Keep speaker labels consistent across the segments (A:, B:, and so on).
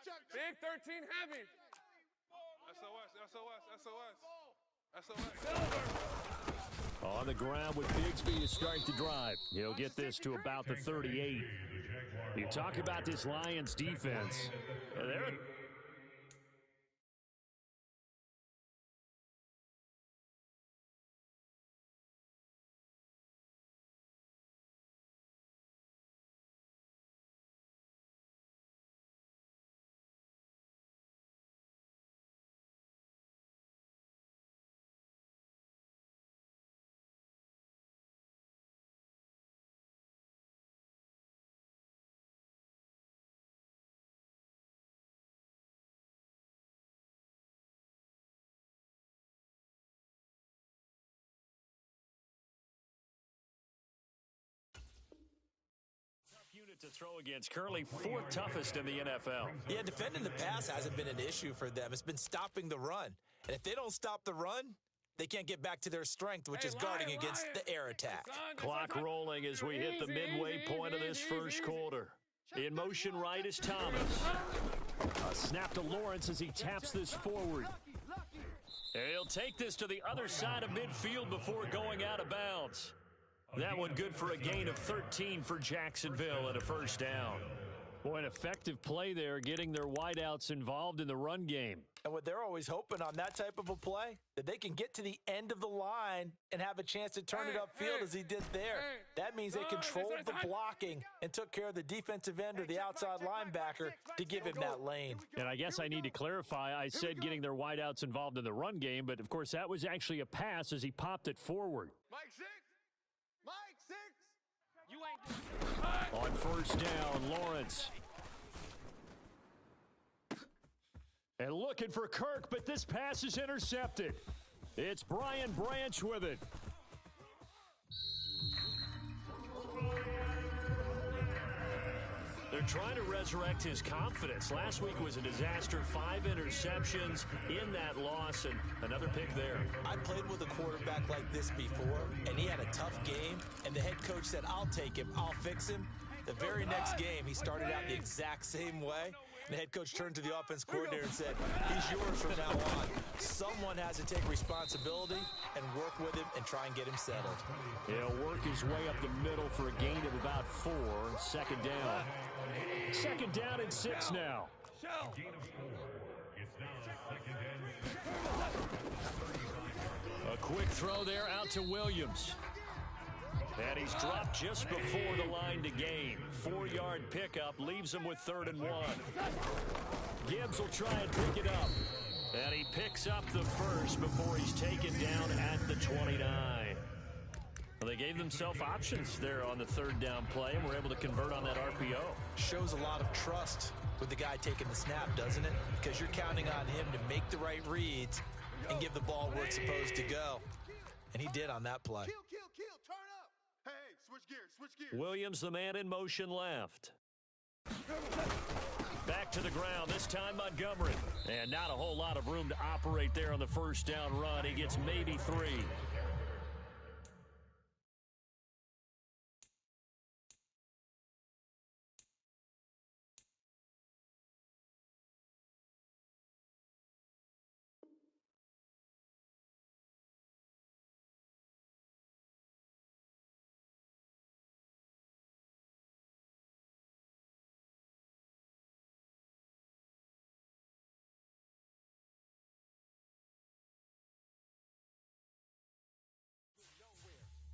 A: Big 13 heavy.
B: On the ground with Bigsby to start the drive. He'll get this to about the 38. You talk about this Lions defense. They're unit to throw against. Currently fourth toughest in the NFL.
C: Yeah, defending the pass hasn't been an issue for them. It's been stopping the run. And if they don't stop the run, they can't get back to their strength, which is guarding against the air attack.
B: Clock rolling as we hit the midway point of this first quarter. In motion right is Thomas. A snap to Lawrence as he taps this forward. He'll take this to the other side of midfield before going out of bounds. That one good for a gain of 13 for Jacksonville and a first down. Boy, an effective play there, getting their wideouts involved in the run game.
C: And what they're always hoping on that type of a play, that they can get to the end of the line and have a chance to turn it upfield as he did there. That means they controlled the blocking and took care of the defensive end or the outside linebacker to give him that lane.
B: And I guess I need to clarify, I said getting their wideouts involved in the run game, but of course that was actually a pass as he popped it forward.
A: Mike 6. Mike 6. You ain't.
B: On first down, Lawrence. And looking for Kirk, but this pass is intercepted. It's Brian Branch with it. They're trying to resurrect his confidence. Last week was a disaster. 5 interceptions in that loss, and another pick there.
C: I played with a quarterback like this before, and he had a tough game, and the head coach said, I'll take him, I'll fix him. The very next game, he started out the exact same way. The head coach turned to the offense coordinator and said, he's yours from now on. Someone has to take responsibility and work with him and try and get him settled.
B: He'll work his way up the middle for a gain of about 4. Second down. Second down and 6 now. A quick throw there out to Williams. And he's dropped just before the line to gain. 4-yard pickup leaves him with 3rd and 1. Gibbs will try and pick it up. And he picks up the first before he's taken down at the 29. Well, they gave themselves options there on the 3rd down play and were able to convert on that RPO.
C: Shows a lot of trust with the guy taking the snap, doesn't it? Because you're counting on him to make the right reads and give the ball where it's supposed to go. And he did on that play.
A: Kill, turn up. Hey, switch gears.
B: Williams, the man in motion left. Back to the ground, this time Montgomery. And not a whole lot of room to operate there on the first down run. He gets maybe 3.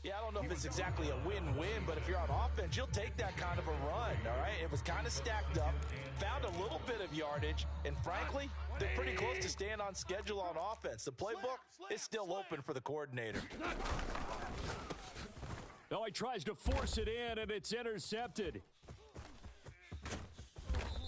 C: Yeah, I don't know if it's exactly a win-win, but if you're on offense, you'll take that kind of a run, all right? It was kind of stacked up, found a little bit of yardage, and frankly, they're pretty close to staying on schedule on offense. The playbook is still open for the coordinator.
B: No, he tries to force it in, and it's intercepted.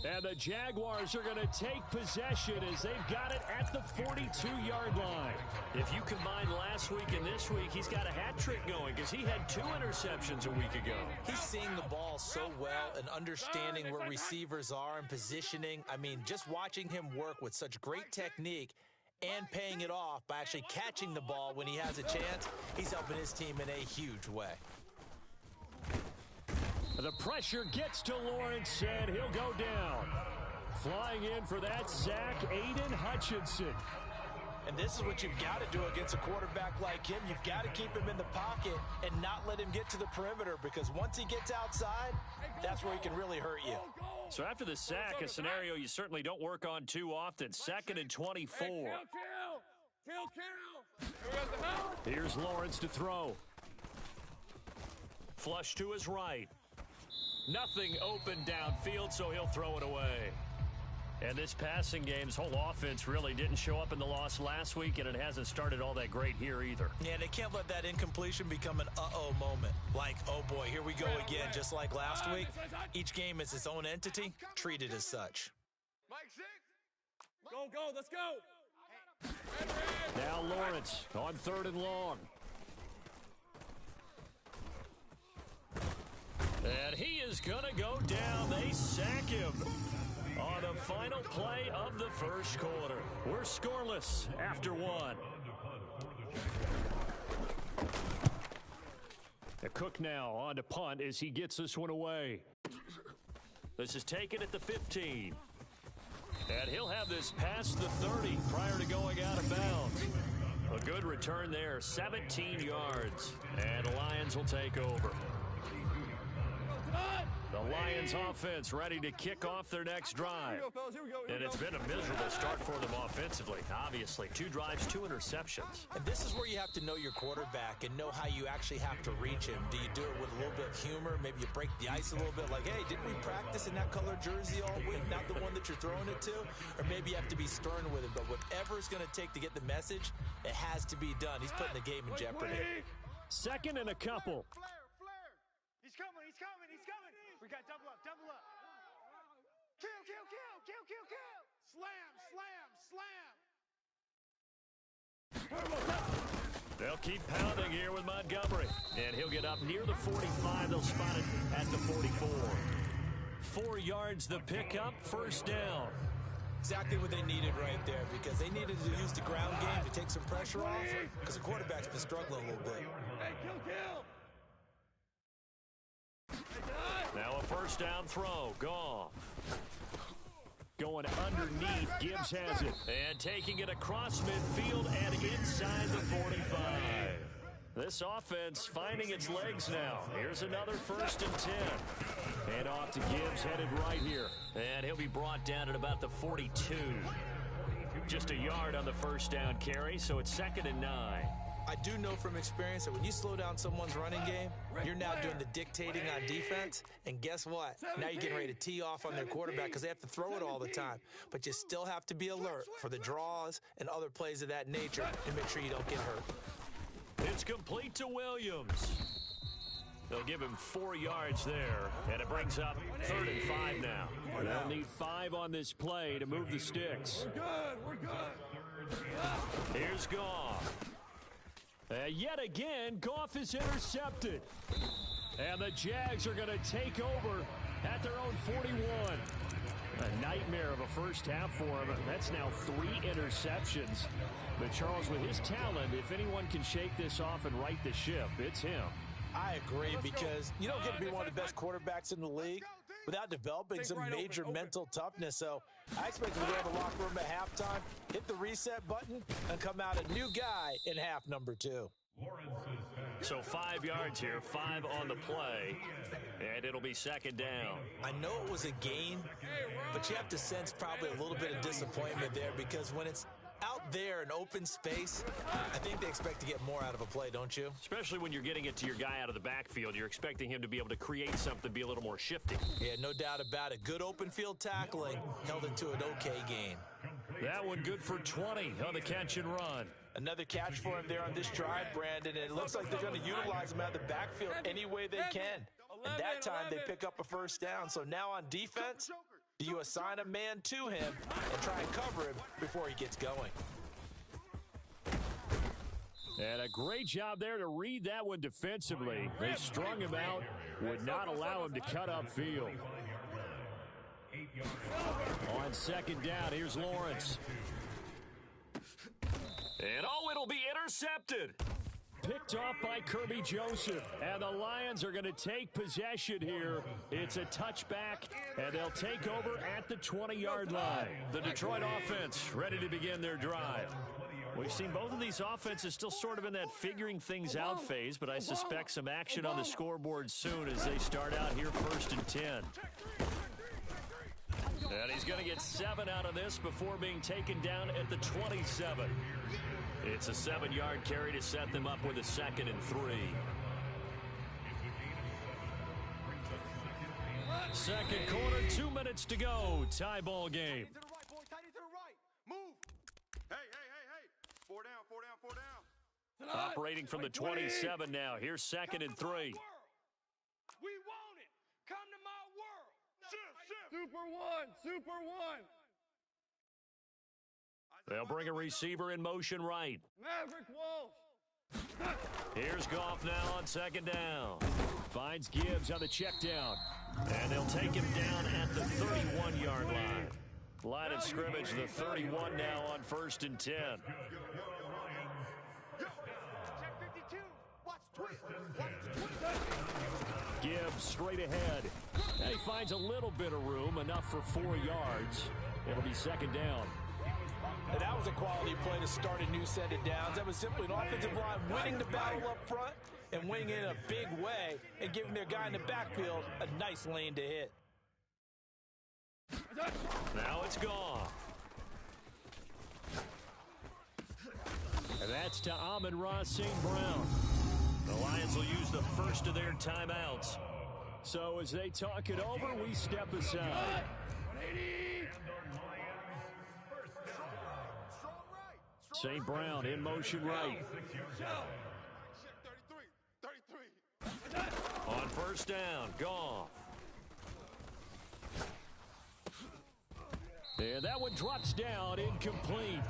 B: And the Jaguars are going to take possession as they've got it at the 42-yard line. If you combine last week and this week, he's got a hat trick going because he had 2 interceptions a week ago.
C: He's seeing the ball so well and understanding where receivers are and positioning. I mean, just watching him work with such great technique and paying it off by actually catching the ball when he has a chance, he's helping his team in a huge way.
B: The pressure gets to Lawrence, and he'll go down. Flying in for that sack, Aiden Hutchinson.
C: And this is what you've got to do against a quarterback like him. You've got to keep him in the pocket and not let him get to the perimeter, because once he gets outside, that's where he can really hurt you.
B: So after the sack, a scenario you certainly don't work on too often. 2nd and 24. Here's Lawrence to throw. Flush to his right. Nothing open downfield, so he'll throw it away. And this passing game's whole offense really didn't show up in the loss last week, and it hasn't started all that great here either.
C: Yeah, they can't let that incompletion become an uh-oh moment. Like, oh boy, here we go again, just like last week. Each game is its own entity, treated as such.
A: Mike 6. Go, let's go.
B: Now Lawrence on 3rd and long. And he is going to go down. They sack him on the final play of the first quarter. We're scoreless after 1. The Cook now on to punt as he gets this one away. This is taken at the 15. And he'll have this past the 30 prior to going out of bounds. A good return there, 17 yards. And the Lions will take over. The Lions offense ready to kick off their next drive. And it's been a miserable start for them offensively. Obviously, 2 drives, 2 interceptions.
C: And this is where you have to know your quarterback and know how you actually have to reach him. Do you do it with a little bit of humor? Maybe you break the ice a little bit, like, hey, didn't we practice in that color jersey all week, not the one that you're throwing it to? Or maybe you have to be stern with him. But whatever it's going to take to get the message, it has to be done. He's putting the game in jeopardy.
B: 2nd and a couple.
A: Flare. He's coming. We got double up. Kill. Slam.
B: They'll keep pounding here with Montgomery. And he'll get up near the 45. They'll spot it at the 44. 4 yards the pickup, 1st down.
C: Exactly what they needed right there, because they needed to use the ground game to take some pressure off, because the quarterback's been struggling a little bit.
A: Hey, kill.
B: Now a 1st down throw. Gone. Going underneath. Gibbs has it. And taking it across midfield and inside the 45. This offense finding its legs now. Here's another 1st and 10. And off to Gibbs, headed right here. And he'll be brought down at about the 42. Just a yard on the 1st down carry, so it's 2nd and 9.
C: I do know from experience that when you slow down someone's running game, you're now doing the dictating on defense. And guess what? Now you're getting ready to tee off on their quarterback because they have to throw it all the time. But you still have to be alert for the draws and other plays of that nature to make sure you don't get hurt.
B: It's complete to Williams. They'll give him 4 yards there, and it brings up 3rd and 5 now. They'll need 5 on this play to move the sticks.
A: We're good.
B: Here's Goff. Yet again, Goff is intercepted. And the Jags are going to take over at their own 41. A nightmare of a first half for him. That's now 3 interceptions. But Charles, with his talent, if anyone can shake this off and right the ship, it's him.
C: I agree, because you don't get to be one of the best quarterbacks in the league without developing some major mental toughness. So I expect him to go to the locker room at halftime, hit the reset button, and come out a new guy in half number 2.
B: So 5 yards here, 5 on the play, and it'll be 2nd down.
C: I know it was a gain, but you have to sense probably a little bit of disappointment there, because when it's out there in open space, I think they expect to get more out of a play, don't you?
B: Especially when you're getting it to your guy out of the backfield. You're expecting him to be able to create something, be a little more shifty.
C: Yeah, no doubt about it. Good open field tackling held it to an okay gain.
B: That one good for 20 on the catch and run.
C: Another catch for him there on this drive, Brandon, and it looks like they're going to utilize him out of the backfield any way they can. And that time they pick up a 1st down. So now on defense, do you assign a man to him and try and cover him before he gets going?
B: And a great job there to read that one defensively. They strung him out, would not allow him to cut upfield. On 2nd down, here's Lawrence. And it'll be intercepted. Picked off by Kirby Joseph. And the Lions are going to take possession here. It's a touchback, and they'll take over at the 20-yard line. The Detroit offense ready to begin their drive. We've seen both of these offenses still sort of in that figuring things out phase, but I suspect some action on the scoreboard soon as they start out here 1st and 10. And he's going to get 7 out of this before being taken down at the 27. It's a 7-yard carry to set them up with a 2nd and 3. Second quarter, 2 minutes to go. Tie ball game.
A: To the right, boys. Tight into the right. Move. Hey. 4 down, 4 down, 4 down.
B: Operating from the 27 now. Here's 2nd and 3.
A: We want it. Come to my world. Shift. Super one.
B: They'll bring a receiver in motion right.
A: Maverick Walsh.
B: Here's Goff now on 2nd down. Finds Gibbs on the check down. And they'll take him down at the 31-yard line. Line of scrimmage, the 31 now on 1st and 10.
A: Check 52. Watch twist.
B: Gibbs straight ahead. And he finds a little bit of room, enough for 4 yards. It'll be 2nd down.
C: And that was a quality play to start a new set of downs. That was simply an offensive line winning the battle up front and winning it in a big way and giving their guy in the backfield a nice lane to hit.
B: Now it's gone. And that's to Amon-Ra St. Brown. The Lions will use the first of their timeouts. So as they talk it over, we step aside. St. Brown in motion right.
A: 33.
B: On 1st down, Goff. And that one drops down, incomplete.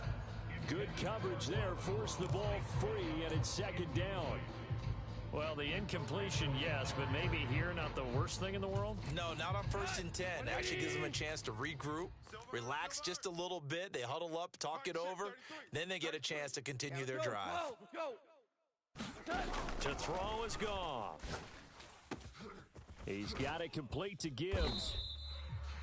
B: Good coverage there, forced the ball free, and it's 2nd down. Well, the incompletion, yes, but maybe here not the worst thing in the world?
C: No, not on 1st and 10. It actually gives them a chance to regroup, relax just a little bit. They huddle up, talk it over, then they get a chance to continue their drive.
B: To throw is Goff. He's got it complete to Gibbs.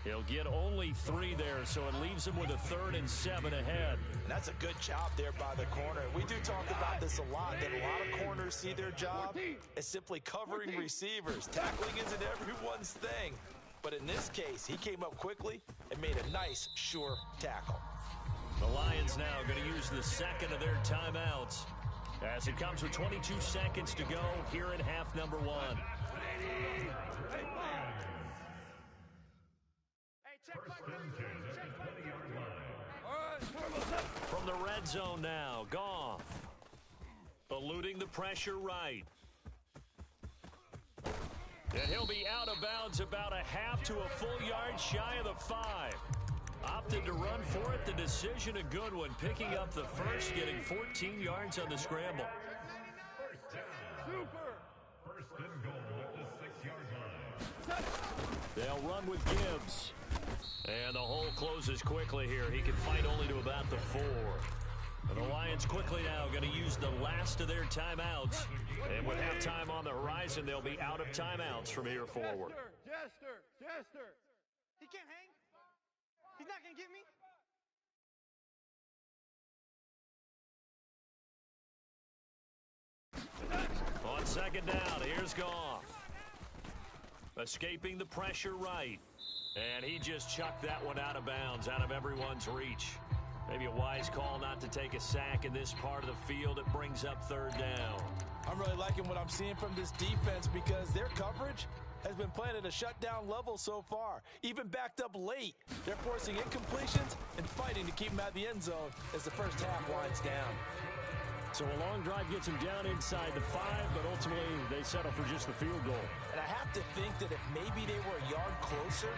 B: He'll get only 3 there, so it leaves him with a 3rd and 7 ahead.
C: And that's a good job there by the corner. We do talk about this a lot, that a lot of corners see their job as simply covering receivers. Tackling isn't everyone's thing. But in this case, he came up quickly and made a nice, sure tackle.
B: The Lions now going to use the 2nd of their timeouts as it comes with 22 seconds to go here in half number 1. From the red zone now, Goff. Eluding the pressure right. And he'll be out of bounds about a half to a full yard shy of the 5. Opted to run for it. The decision a good one. Picking up the first, getting 14 yards on the scramble.
A: First and goal at the 6-yard line.
B: They'll run with Gibbs. And the hole closes quickly here. He can fight only to about the 4. And the Lions quickly now going to use the last of their timeouts. And with halftime on the horizon, they'll be out of timeouts from here forward.
A: Jester. He can't hang. He's not going to get me.
B: On 2nd down, here's Goff. Escaping the pressure right. And he just chucked that one out of bounds, out of everyone's reach. Maybe a wise call not to take a sack in this part of the field. It brings up 3rd down.
C: I'm really liking what I'm seeing from this defense because their coverage has been playing at a shutdown level so far. Even backed up late, they're forcing incompletions and fighting to keep them out of the end zone as the first half winds down.
B: So a long drive gets them down inside the 5, but ultimately they settle for just the field goal.
C: And I have to think that if maybe they were a yard closer,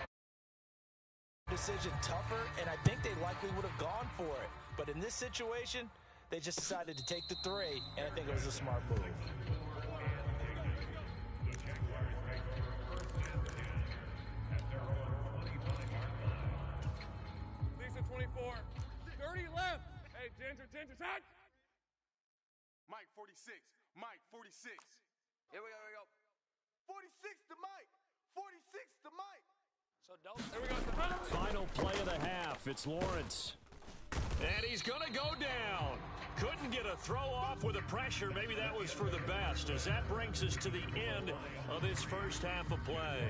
C: decision tougher, and I think they likely would have gone for it. But in this situation, they just decided to take the 3, and I think it was a smart move.
A: Lisa 24. 30 left. Hey, Ginger, attack. Mike 46. Mike, 46.
D: Here we go.
A: 46 to Mike. 46 to Mike.
D: So don't.
A: Here we go.
B: Final play of the half. It's Lawrence. And he's going to go down. Couldn't get a throw off with the pressure. Maybe that was for the best, as that brings us to the end of this first half of play.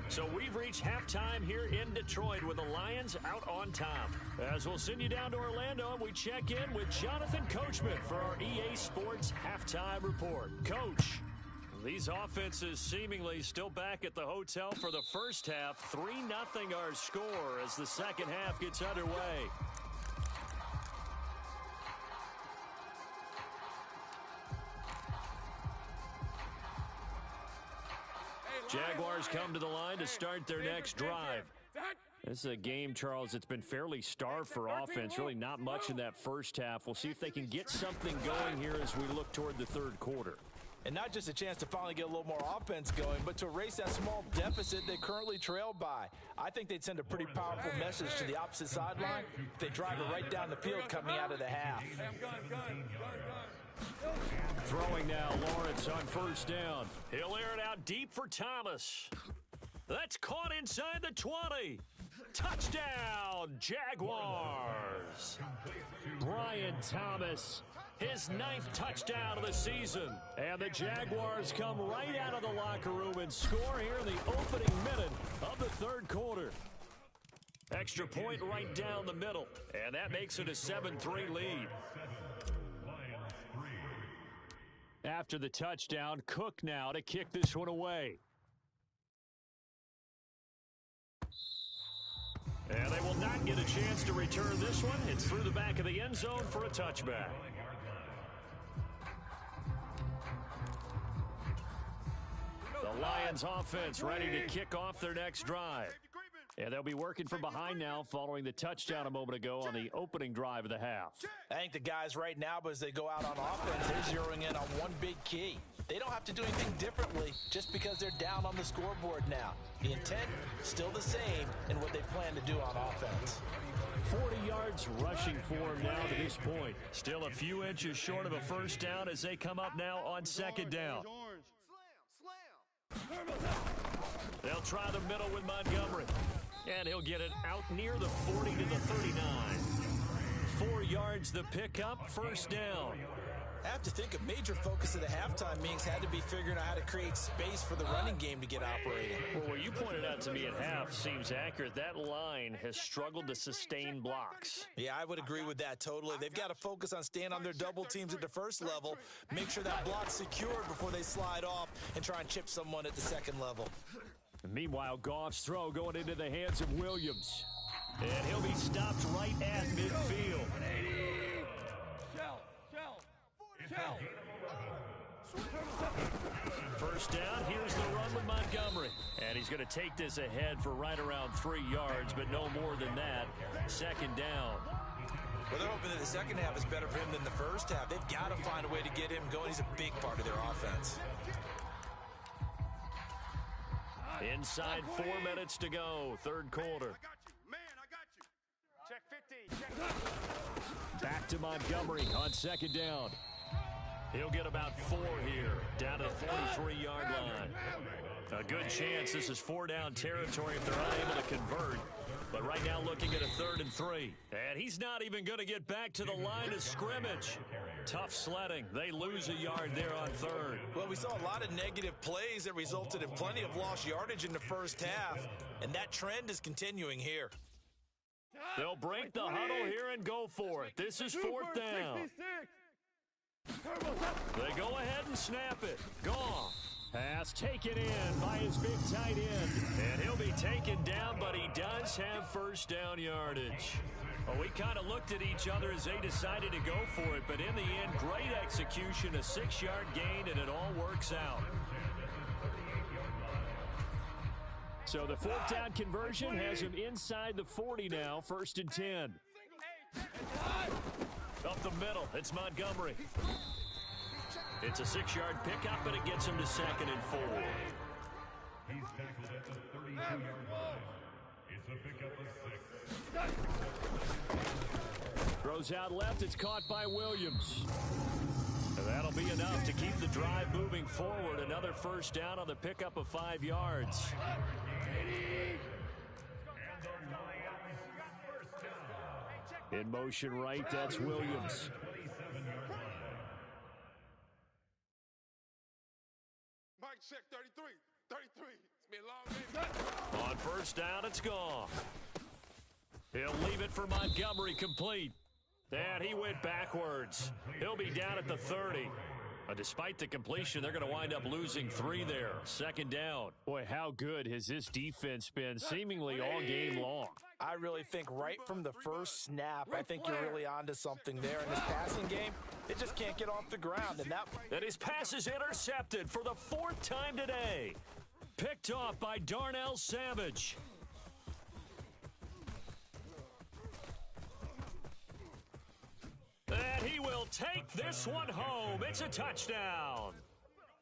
B: So we've reached halftime here in Detroit with the Lions out on top. As we'll send you down to Orlando, and we check in with Jonathan Coachman for our EA Sports Halftime Report. Coach, these offenses seemingly still back at the hotel for the first half. 3-0 our score as the second half gets underway. Jaguars come to the line to start their next drive. This is a game, Charles, it's been fairly starved for offense. Really not much in that first half. We'll see if they can get something going here as we look toward the third quarter.
C: And not just a chance to finally get a little more offense going, but to erase that small deficit they currently trailed by. I think they'd send a pretty powerful message to the opposite sideline if they drive it right down the field coming out of the half.
B: Throwing now, Lawrence on first down. He'll air it out deep for Thomas. That's caught inside the 20. Touchdown, Jaguars. Brian Thomas, his 9th touchdown of the season. And the Jaguars come right out of the locker room and score here in the opening minute of the third quarter. Extra point right down the middle, and that makes it a 7-3 lead. After the touchdown, Cook now to kick this one away. And they will not get a chance to return this one. It's through the back of the end zone for a touchback. The Lions offense ready to kick off their next drive. And they'll be working from behind now following the touchdown a moment ago on the opening drive of the half.
C: I think the guys right now, but as they go out on offense, they're zeroing in on one big key. They don't have to do anything differently just because they're down on the scoreboard now. The intent still the same in what they plan to do on offense.
B: 40 yards rushing for him now to this point. Still a few inches short of a first down as they come up now on second down. They'll try the middle with Montgomery. And he'll get it out near the 40 to the 39. 4 yards the pickup, first down.
C: I have to think a major focus of the halftime meetings had to be figuring out how to create space for the running game to get operating.
B: Well, what you pointed out to me at half seems accurate. That line has struggled to sustain blocks.
C: Yeah, I would agree with that totally. They've got to focus on staying on their double teams at the first level, make sure that block's secured before they slide off and try and chip someone at the second level.
B: And meanwhile, Goff's throw going into the hands of Williams. And he'll be stopped right at midfield. First down, here's the run with Montgomery. And he's going to take this ahead for right around 3 yards, but no more than that. Second down.
C: Well, they're hoping that the second half is better for him than the first half. They've got to find a way to get him going. He's a big part of their offense.
B: Inside 4 minutes to go, third quarter.
A: I got you. Check 15.
B: Back to Montgomery on second down. He'll get about 4 here, down to the 43-yard line. A good chance this is 4-down territory if they're unable to convert. But right now looking at a 3rd and 3. And he's not even going to get back to the line of scrimmage. Tough sledding. They lose a yard there on 3rd.
C: Well, we saw a lot of negative plays that resulted in plenty of lost yardage in the first half. And that trend is continuing here.
B: They'll break the huddle here and go for it. This is 4th down. They go ahead and snap it. Goff. Pass taken in by his big tight end. And he'll be taken down, but he does have first down yardage. Well, we kind of looked at each other as they decided to go for it, but in the end, great execution, a 6-yard gain, and it all works out. So the 4th down conversion has him inside the 40 now, 1st and 10. Up the middle, it's Montgomery. It's a 6-yard pickup, but it gets him to 2nd and 4.
E: He's tackled at the 32-yard line. It's a pickup of 6.
B: Throws out left, it's caught by Williams. That'll be enough to keep the drive moving forward. Another first down on the pickup of 5 yards. In motion right, that's Williams.
A: Mike, check 33. 33. It's been a long game.
B: On first down, it's gone. He'll leave it for Montgomery complete. And he went backwards. He'll be down at the 30. Despite the completion, they're going to wind up losing 3 there. Second down. Boy, how good has this defense been seemingly all game long?
C: I really think right from the first snap, I think you're really onto something there. In this passing game, it just can't get off the ground. And
B: his pass is intercepted for the 4th time today. Picked off by Darnell Savage. And he will take this one home. It's a touchdown.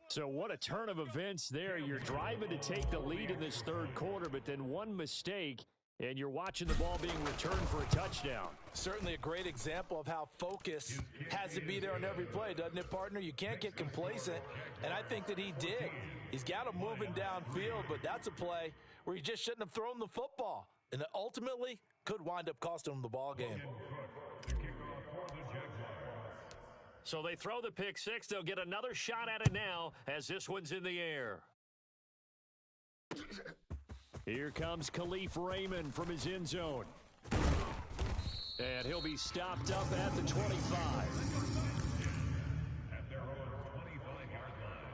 B: So what a turn of events there. You're driving to take the lead in this 3rd quarter, but then one mistake, and you're watching the ball being returned for a touchdown.
C: Certainly a great example of how focus has to be there on every play, doesn't it, partner? You can't get complacent, and I think that he did. He's got him moving downfield, but that's a play where he just shouldn't have thrown the football, and that ultimately could wind up costing him the ball game.
B: So they throw the pick 6. They'll get another shot at it now as this one's in the air. Here comes Khalif Raymond from his end zone. And he'll be stopped up at the 25.
E: At their own 25-yard line.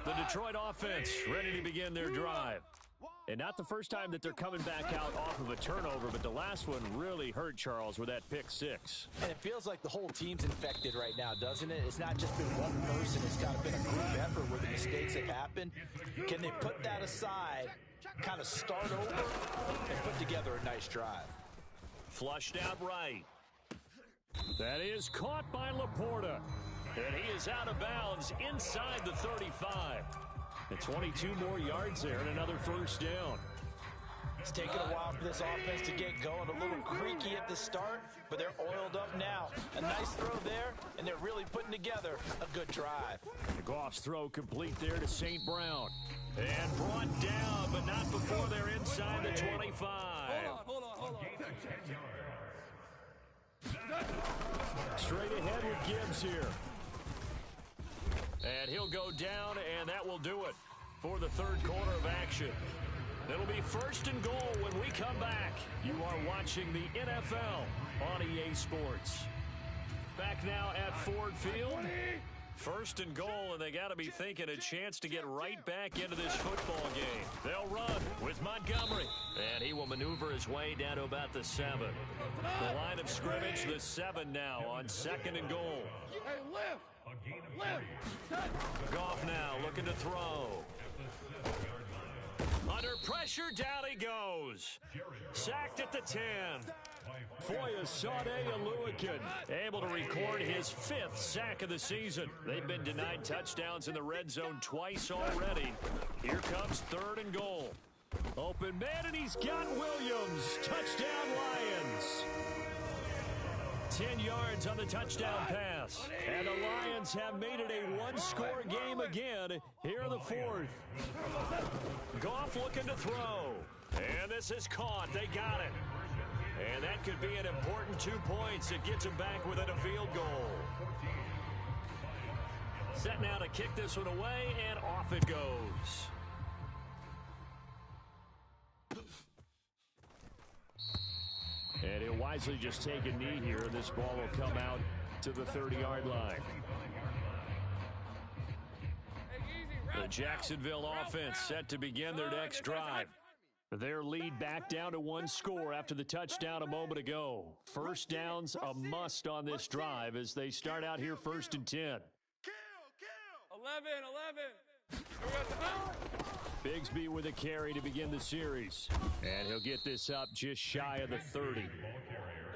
B: The Detroit offense ready to begin their drive. And not the first time that they're coming back out off of a turnover, but the last one really hurt Charles with that pick 6.
C: And it feels like the whole team's infected right now, doesn't it? It's not just been one person. It's kind of been a group effort where the mistakes have happened. Can they put that aside, kind of start over, and put together a nice drive?
B: Flushed out right. That is caught by Laporta. And he is out of bounds inside the 35. And 22 more yards there and another first down.
C: It's taken a while for this offense to get going. A little creaky at the start, but they're oiled up now. A nice throw there, and they're really putting together a good drive.
B: Goff's throw complete there to St. Brown. And brought down, but not before they're inside the 25.
A: Hold on.
B: Straight ahead with Gibbs here. And he'll go down, and that will do it for the 3rd quarter of action. It'll be 1st and goal when we come back. You are watching the NFL on EA Sports. Back now at Ford Field. 1st and goal, and they got to be thinking a chance to get right back into this football game. They'll run with Montgomery, and he will maneuver his way down to about the 7. The line of scrimmage, the 7 now on 2nd and goal.
A: Hey, lift.
B: Goff now looking to throw. Under pressure, down he goes. Sacked at the 10. Foyesade Aluakin able to record his 5th sack of the season. They've been denied touchdowns in the red zone twice already. Here comes 3rd and goal. Open man, and he's got Williams. Touchdown Lions. 10 yards on the touchdown pass. And the Lions have made it a one-score game again here in the 4th. Goff looking to throw. And this is caught. They got it. And that could be an important 2 points. It gets them back within a field goal. Set now to kick this one away, and off it goes. And he'll wisely just take a knee here. This ball will come out to the 30-yard line. The Jacksonville offense set to begin their next drive. Their lead back down to 1 score after the touchdown a moment ago. First downs a must on this drive as they start out here 1st and 10.
A: 11.
B: Bigsby with a carry to begin the series. And he'll get this up just shy of the 30.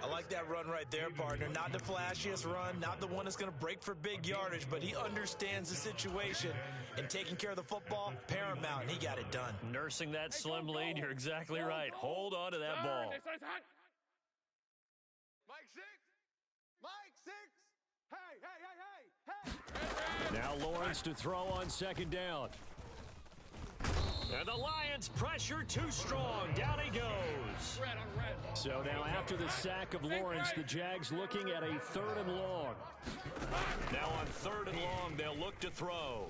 C: I like that run right there, partner. Not the flashiest run, not the one that's going to break for big yardage, but he understands the situation, and taking care of the football, paramount, and he got it done.
B: Nursing that slim lead, you're exactly right. Hold on to that ball.
A: Mike 6. Mike 6. Hey.
B: Now Lawrence to throw on second down. And the Lions pressure too strong. Down he goes. So now after the sack of Lawrence, the Jags looking at a 3rd and long. Now on 3rd and long, they'll look to throw.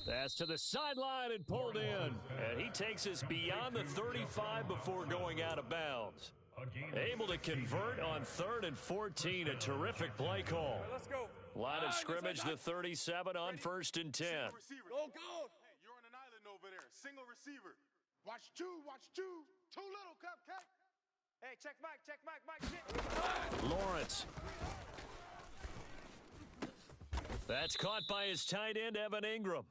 B: That's to the sideline and pulled in. And he takes us beyond the 35 before going out of bounds. Able to convert on 3rd and 14. A terrific play call.
A: Let's go.
B: Line of scrimmage, the 37 on 1st and 10.
A: Go. Hey, you're on an island over there. Single receiver. Watch two. Too little, cupcake. Hey, check Mike.
B: Lawrence. That's caught by his tight end, Evan Ingram.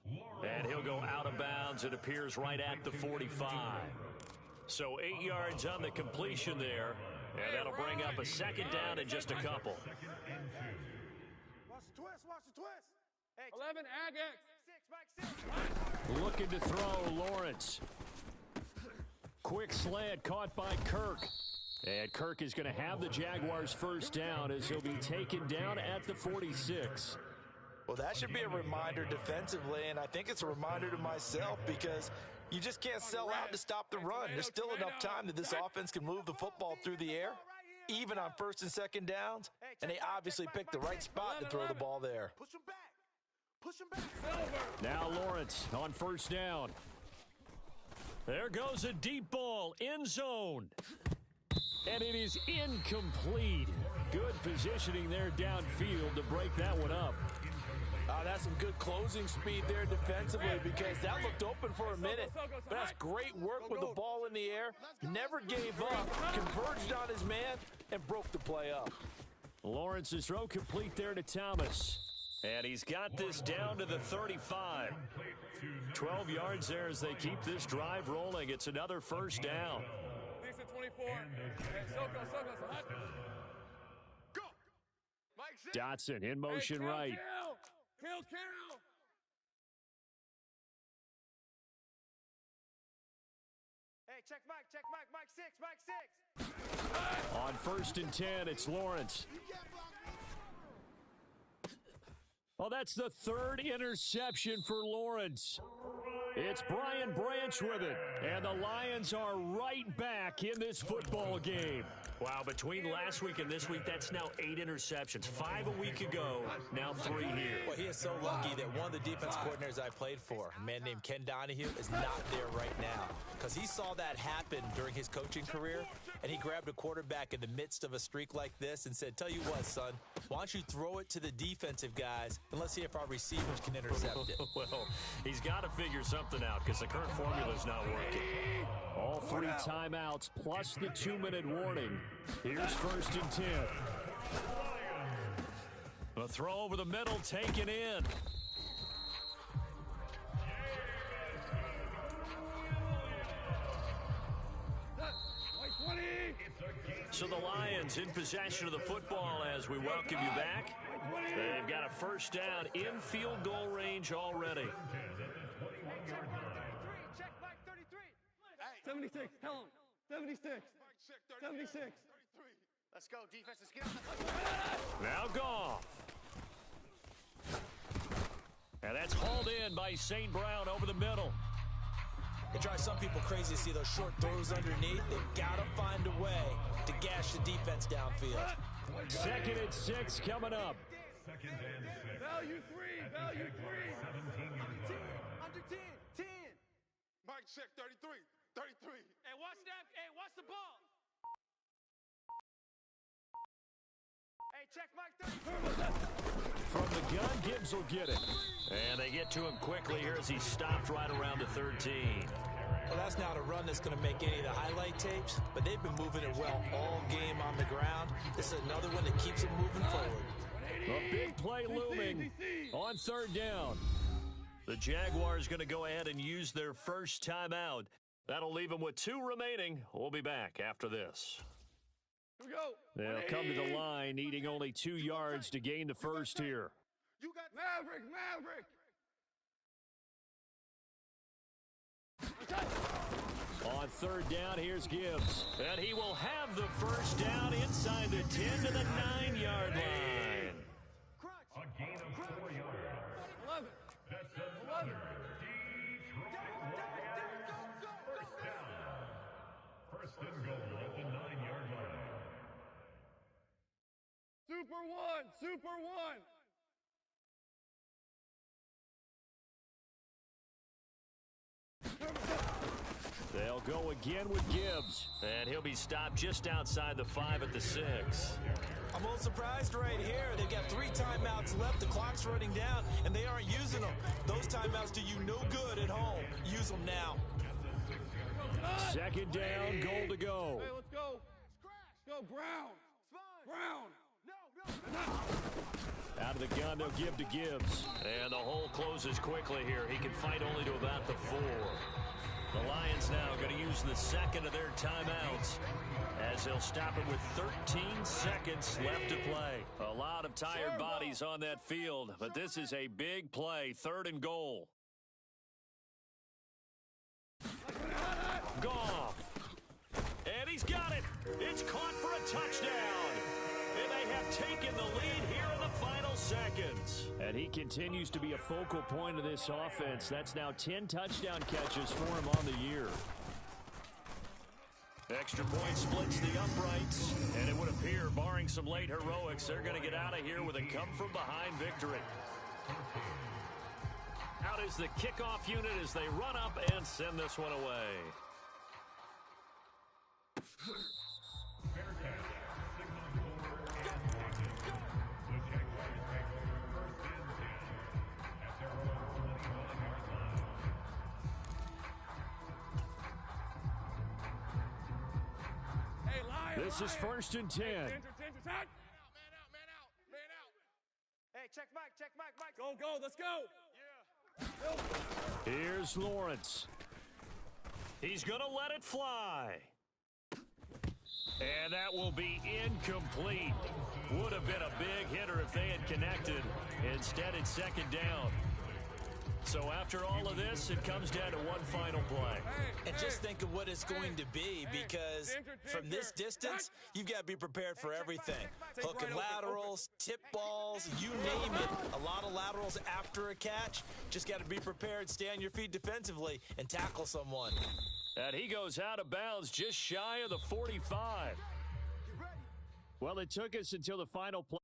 B: And he'll go out of bounds. It appears right at the 45. So 8 yards on the completion there. And that'll bring up a second down in just a couple.
A: Watch the twist. Hey, 11, Ag X. 6, Mike 6.
B: Looking to throw, Lawrence. Quick slant caught by Kirk. And Kirk is going to have the Jaguars first down as he'll be taken down at the 46.
C: Well, that should be a reminder defensively, and I think it's a reminder to myself because you just can't sell out to stop the run. There's still enough time that this offense can move the football through the air, even on 1st and 2nd downs, and they obviously picked the right spot to throw the ball there.
A: Push him back.
B: Now Lawrence on 1st down. There goes a deep ball, end zone. And it is incomplete. Good positioning there downfield to break that one up.
C: Oh, that's some good closing speed there defensively because that looked open for a minute. But that's great work with the ball in the air. Never gave up, converged on his man, and broke the play up.
B: Lawrence's throw complete there to Thomas. And he's got this down to the 35. 12 yards there as they keep this drive rolling. It's another first down.
A: 24. Go. Mike 6.
B: Dotson in motion right.
A: Kill. Hey, check Mike 6.
B: On 1st and 10, it's Lawrence. Oh, that's the 3rd interception for Lawrence. It's Brian Branch with it, and the Lions are right back in this football game. Wow, between last week and this week, that's now 8 interceptions. 5 a week ago, now 3 here.
C: Well, he is so lucky that one of the defense coordinators I played for, a man named Ken Donahue, is not there right now because he saw that happen during his coaching career, and he grabbed a quarterback in the midst of a streak like this and said, tell you what, son, why don't you throw it to the defensive guys, and let's see if our receivers can intercept it.
B: Well, he's got to figure something out because the current formula is not working. All 3 timeouts plus the 2-minute warning. Here's 1st and 10. A throw over the middle, taken in. So the Lions in possession of the football as we welcome you back. They've got a first down in field goal range already.
A: Check Mike 33. 76. Tell him. 76. 76. Let's go. Defense is getting.
B: Now Goff. And that's hauled in by St. Brown over the middle.
C: It drives some people crazy to see those short throws underneath. They've got to find a way to gash the defense downfield.
B: 2nd and 6 coming up.
A: Value 3. Value 3. Under 10. 10. Mike check 33. 33. Hey, watch that. Hey, watch the ball. Hey, check Mike 33.
B: From the gun, Gibbs will get it. And they get to him quickly here as he stopped right around the 13.
C: Well, that's not a run that's going to make any of the highlight tapes, but they've been moving it well all game on the ground. This is another one that keeps them moving forward.
B: A big play looming on 3rd down. The Jaguars going to go ahead and use their first timeout. That'll leave them with 2 remaining. We'll be back after this.
A: Here we go.
B: They'll come to the line, needing only 2 yards to gain the first here.
A: You got Maverick.
B: On 3rd down, here's Gibbs. And he will have the first down inside the 10 to the 9-yard line.
E: A gain of 4 yards.
A: 11.
E: That's another Detroit Lions first down. First and goal at the 9-yard line.
A: Super one.
B: They'll go again with Gibbs. And he'll be stopped just outside the 5 at the 6.
C: I'm a little surprised right here. They've got 3 timeouts left. The clock's running down, and they aren't using them. Those timeouts do you no good at home. Use them now.
B: 2nd down, goal to go.
A: Hey, let's go. Go, Brown.
B: Out of the gun, they'll give to Gibbs. And the hole closes quickly here. He can fight only to about the 4. The Lions now going to use the 2nd of their timeouts as they'll stop it with 13 seconds left to play. A lot of tired bodies on that field, but this is a big play. 3rd and goal. Goff. And he's got it. It's caught for a touchdown. And they have taken the lead here in the final seconds. And he continues to be a focal point of this offense. That's now 10 touchdown catches for him on the year. Extra point splits the uprights. And it would appear, barring some late heroics, they're going to get out of here with a come-from-behind victory. Out is the kickoff unit as they run up and send this one away. This is 1st and 10.
A: Man out.
D: Hey, check Mike.
A: Go, let's go. Yeah.
B: Here's Lawrence. He's going to let it fly. And that will be incomplete. Would have been a big hitter if they had connected. Instead, it's 2nd down. So after all of this, it comes down to one final play.
C: And just think of what it's going to be, because from this distance, you've got to be prepared for everything. Hook and laterals, tip balls, you name it. A lot of laterals after a catch. Just got to be prepared, stay on your feet defensively, and tackle someone.
B: And he goes out of bounds just shy of the 45. Well, it took us until the final play.